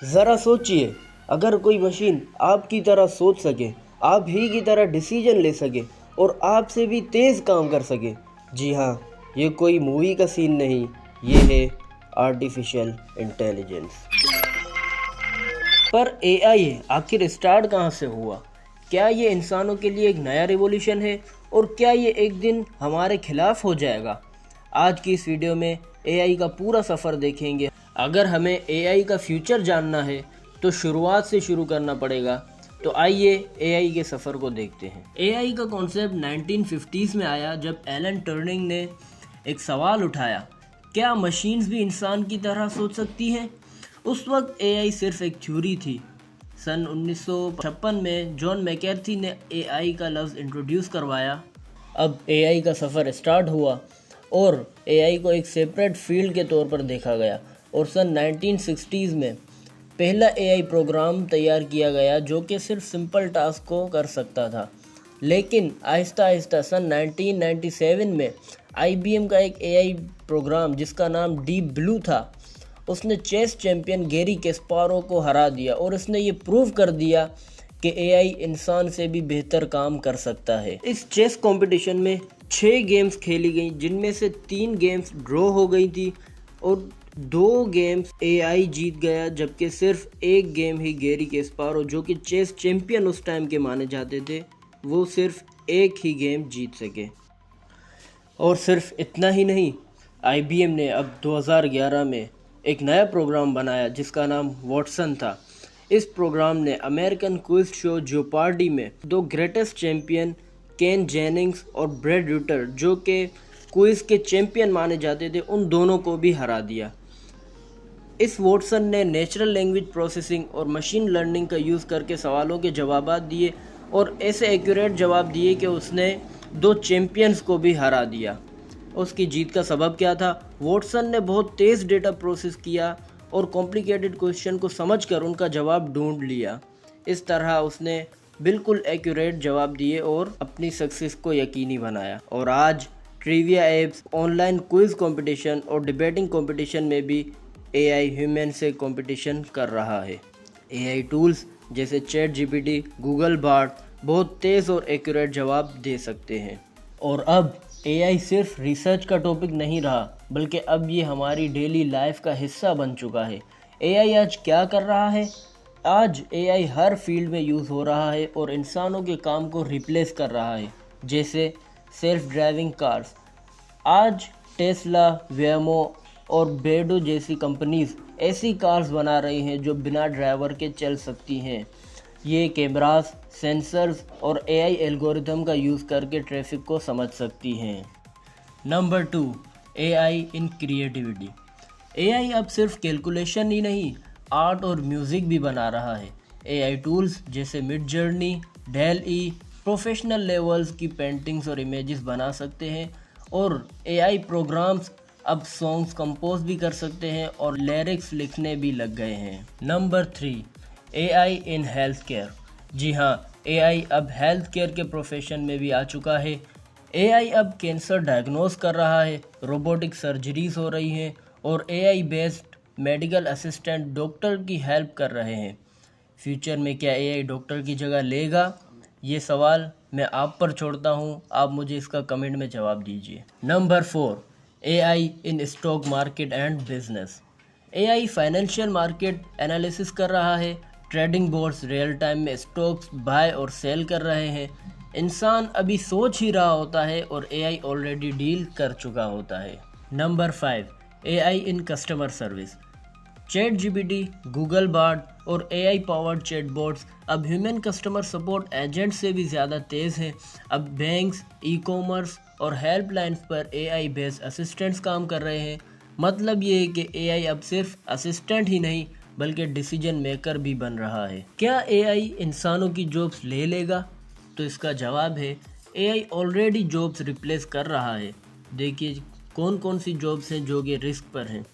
ज़रा सोचिए, अगर कोई मशीन आपकी तरह सोच सके, आप ही की तरह डिसीजन ले सके और आपसे भी तेज़ काम कर सके। जी हाँ, ये कोई मूवी का सीन नहीं, ये है आर्टिफिशियल इंटेलिजेंस। पर एआई आखिर स्टार्ट कहाँ से हुआ? क्या ये इंसानों के लिए एक नया रिवॉल्यूशन है और क्या ये एक दिन हमारे खिलाफ हो जाएगा? आज की इस वीडियो में एआई का पूरा सफ़र देखेंगे। अगर हमें एआई का फ्यूचर जानना है तो शुरुआत से शुरू करना पड़ेगा। तो आइए एआई के सफ़र को देखते हैं। एआई का कॉन्सेप्ट 1950s में आया जब एलन टर्निंग ने एक सवाल उठाया, क्या मशीन्स भी इंसान की तरह सोच सकती हैं? उस वक्त एआई सिर्फ एक थ्योरी थी। सन 1956 में जॉन मैकर्थी ने एआई का लफ्ज़ इंट्रोड्यूस करवाया। अब एआई का सफ़र स्टार्ट हुआ और एआई को एक सेपरेट फील्ड के तौर पर देखा गया और सन 1960s में पहला एआई प्रोग्राम तैयार किया गया जो कि सिर्फ सिंपल टास्क को कर सकता था। लेकिन आहिस्ता आहिस्ता सन 1997 में आईबीएम का एक एआई प्रोग्राम जिसका नाम डीप ब्लू था, उसने चेस चैंपियन गैरी कैस्पारोव को हरा दिया और उसने ये प्रूव कर दिया कि एआई इंसान से भी बेहतर काम कर सकता है। इस चेस कंपटीशन में 6 गेम्स खेली गई जिनमें से 3 गेम्स ड्रॉ हो गई थी और 2 गेम्स एआई जीत गया, जबकि सिर्फ एक गेम ही गैरी कैस्पारोव जो कि चेस चैंपियन उस टाइम के माने जाते थे, वो सिर्फ एक ही गेम जीत सके। और सिर्फ इतना ही नहीं, आईबीएम ने अब 2011 में एक नया प्रोग्राम बनाया जिसका नाम वॉटसन था। इस प्रोग्राम ने अमेरिकन क्विज शो जेओपार्डी में 2 ग्रेटेस्ट चैंपियन केन जेनिंग्स और ब्रैड रूटर जो कि क्विज के चैंपियन माने जाते थे, उन दोनों को भी हरा दिया। इस वॉटसन ने नेचुरल लैंग्वेज प्रोसेसिंग और मशीन लर्निंग का यूज़ करके सवालों के जवाब दिए और ऐसे एक्यूरेट जवाब दिए कि उसने 2 चैंपियंस को भी हरा दिया। उसकी जीत का सबब क्या था? वॉटसन ने बहुत तेज़ डेटा प्रोसेस किया और कॉम्प्लिकेटेड क्वेश्चन को समझकर उनका जवाब ढूंढ लिया। इस तरह उसने बिल्कुल एक्यूरेट जवाब दिए और अपनी सक्सेस को यकीनी बनाया। और आज trivia apps, online quiz competition और डिबेटिंग कंपटीशन में भी एआई ह्यूमन से कंपटीशन कर रहा है। एआई टूल्स जैसे चैट जीपीटी, गूगल बार्ड बहुत तेज़ और एक्यूरेट जवाब दे सकते हैं। और अब एआई सिर्फ रिसर्च का टॉपिक नहीं रहा, बल्कि अब ये हमारी डेली लाइफ का हिस्सा बन चुका है। एआई आज क्या कर रहा है? आज एआई हर फील्ड में यूज़ हो रहा है और इंसानों के काम को रिप्लेस कर रहा है, जैसे सेल्फ ड्राइविंग कार्स। आज टेस्ला, वेमो और बेडो जैसी कंपनीज ऐसी कार्स बना रही हैं जो बिना ड्राइवर के चल सकती हैं। ये कैमरास, सेंसर्स और एआई एल्गोरिथम का यूज़ करके ट्रैफिक को समझ सकती हैं। नंबर 2, एआई इन क्रिएटिविटी। एआई अब सिर्फ कैलकुलेशन ही नहीं, आर्ट और म्यूज़िक भी बना रहा है। एआई टूल्स जैसे मिडजर्नी, डेल-ई प्रोफेशनल लेवल्स की पेंटिंग्स और इमेजेस बना सकते हैं और एआई प्रोग्राम्स अब सॉन्ग्स कंपोज भी कर सकते हैं और लिरिक्स लिखने भी लग गए हैं। Number 3, AI in health care. जी हाँ, एआई अब हेल्थ केयर के प्रोफेशन में भी आ चुका है। एआई अब कैंसर डायग्नोस कर रहा है, रोबोटिक सर्जरीज हो रही हैं और AI based medical assistant doctor की हेल्प कर रहे हैं। फ्यूचर में क्या एआई डॉक्टर की जगह लेगा? ये सवाल मैं आप पर छोड़ता हूँ, आप मुझे इसका कमेंट में जवाब दीजिए। Number 4, AI in stock market and business. AI financial market analysis कर रहा है, ट्रेडिंग बोर्ड्स रियल टाइम में स्टॉक्स बाय और सेल कर रहे हैं। इंसान अभी सोच ही रहा होता है और एआई ऑलरेडी डील कर चुका होता है। Number 5, AI in customer service. Chat GPT, Google Bard और एआई पावर्ड चैटबॉट्स अब ह्यूमन कस्टमर सपोर्ट एजेंट से भी ज़्यादा तेज़ हैं। अब बैंक्स, ई कॉमर्स और हेल्पलाइंस पर एआई बेस्ड असिस्टेंट्स काम कर रहे हैं। मतलब ये है कि एआई अब सिर्फ असिस्टेंट ही नहीं बल्कि डिसीजन मेकर भी बन रहा है। क्या एआई इंसानों की जॉब्स ले लेगा? तो इसका जवाब है एआई ऑलरेडी जॉब्स रिप्लेस कर रहा है। देखिए कौन कौन सी जॉब्स हैं जो कि रिस्क पर हैं।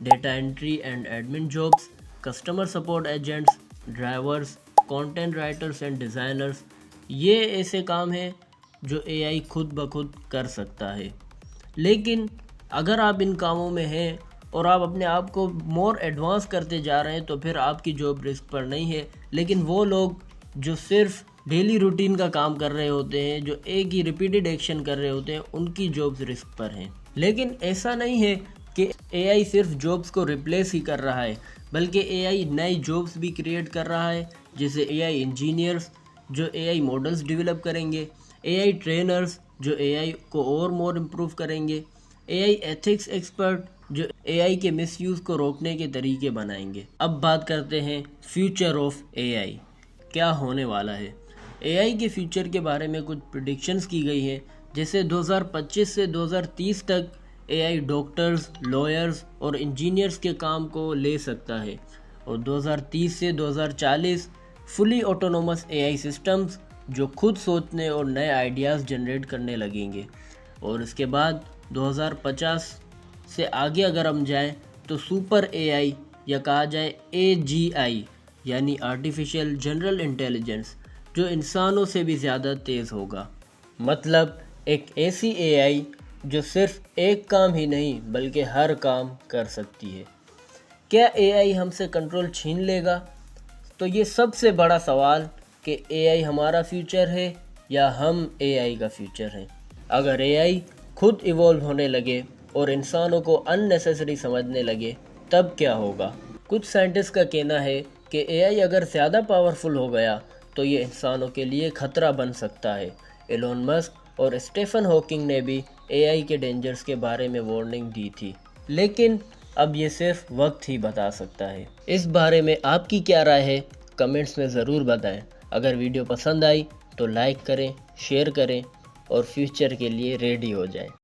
Data entry and admin jobs, customer support agents, drivers, content writers and designers. ये ऐसे काम हैं जो एआई खुद ब खुद कर सकता है। लेकिन अगर आप इन कामों में हैं और आप अपने आप को मोर एडवांस करते जा रहे हैं तो फिर आपकी जॉब रिस्क पर नहीं है। लेकिन वो लोग जो सिर्फ डेली रूटीन का काम कर रहे होते हैं, जो एक ही रिपीटेड एक्शन कर रहे होते हैं, उनकी जॉब्स रिस्क पर हैं। लेकिन ऐसा नहीं है कि एआई सिर्फ जॉब्स को रिप्लेस ही कर रहा है, बल्कि एआई नई जॉब्स भी क्रिएट कर रहा है, जैसे एआई इंजीनियर्स जो एआई मॉडल्स डेवलप करेंगे, एआई ट्रेनर्स जो एआई को और मोर इम्प्रूव करेंगे, एआई एथिक्स एक्सपर्ट जो एआई के मिसयूज़ को रोकने के तरीके बनाएंगे। अब बात करते हैं फ्यूचर ऑफ एआई, क्या होने वाला है। एआई के फ्यूचर के बारे में कुछ प्रेडिक्शंस की गई हैं, जैसे 2025 से 2030 तक एआई डॉक्टर्स, लॉयर्स और इंजीनियर्स के काम को ले सकता है, और 2030 से 2040 फुली ऑटोनोमस एआई सिस्टम्स जो खुद सोचने और नए आइडियाज़ जनरेट करने लगेंगे। और इसके बाद 2050 से आगे अगर हम जाएं तो सुपर एआई या कहा जाए एजीआई यानी आर्टिफिशियल जनरल इंटेलिजेंस जो इंसानों से भी ज़्यादा तेज़ होगा। मतलब एक ऐसी एआई जो सिर्फ एक काम ही नहीं बल्कि हर काम कर सकती है। क्या एआई हमसे कंट्रोल छीन लेगा? तो ये सबसे बड़ा सवाल कि एआई हमारा फ्यूचर है या हम एआई का फ्यूचर हैं। अगर एआई खुद इवॉल्व होने लगे और इंसानों को अननेसेसरी समझने लगे तब क्या होगा? कुछ साइंटिस्ट का कहना है कि एआई अगर ज़्यादा पावरफुल हो गया तो ये इंसानों के लिए खतरा बन सकता है। एलोन मस्क और स्टीफन हॉकिंग ने भी एआई के डेंजर्स के बारे में वार्निंग दी थी, लेकिन अब ये सिर्फ वक्त ही बता सकता है। इस बारे में आपकी क्या राय है, कमेंट्स में ज़रूर बताएं। अगर वीडियो पसंद आई तो लाइक करें, शेयर करें और फ्यूचर के लिए रेडी हो जाएं।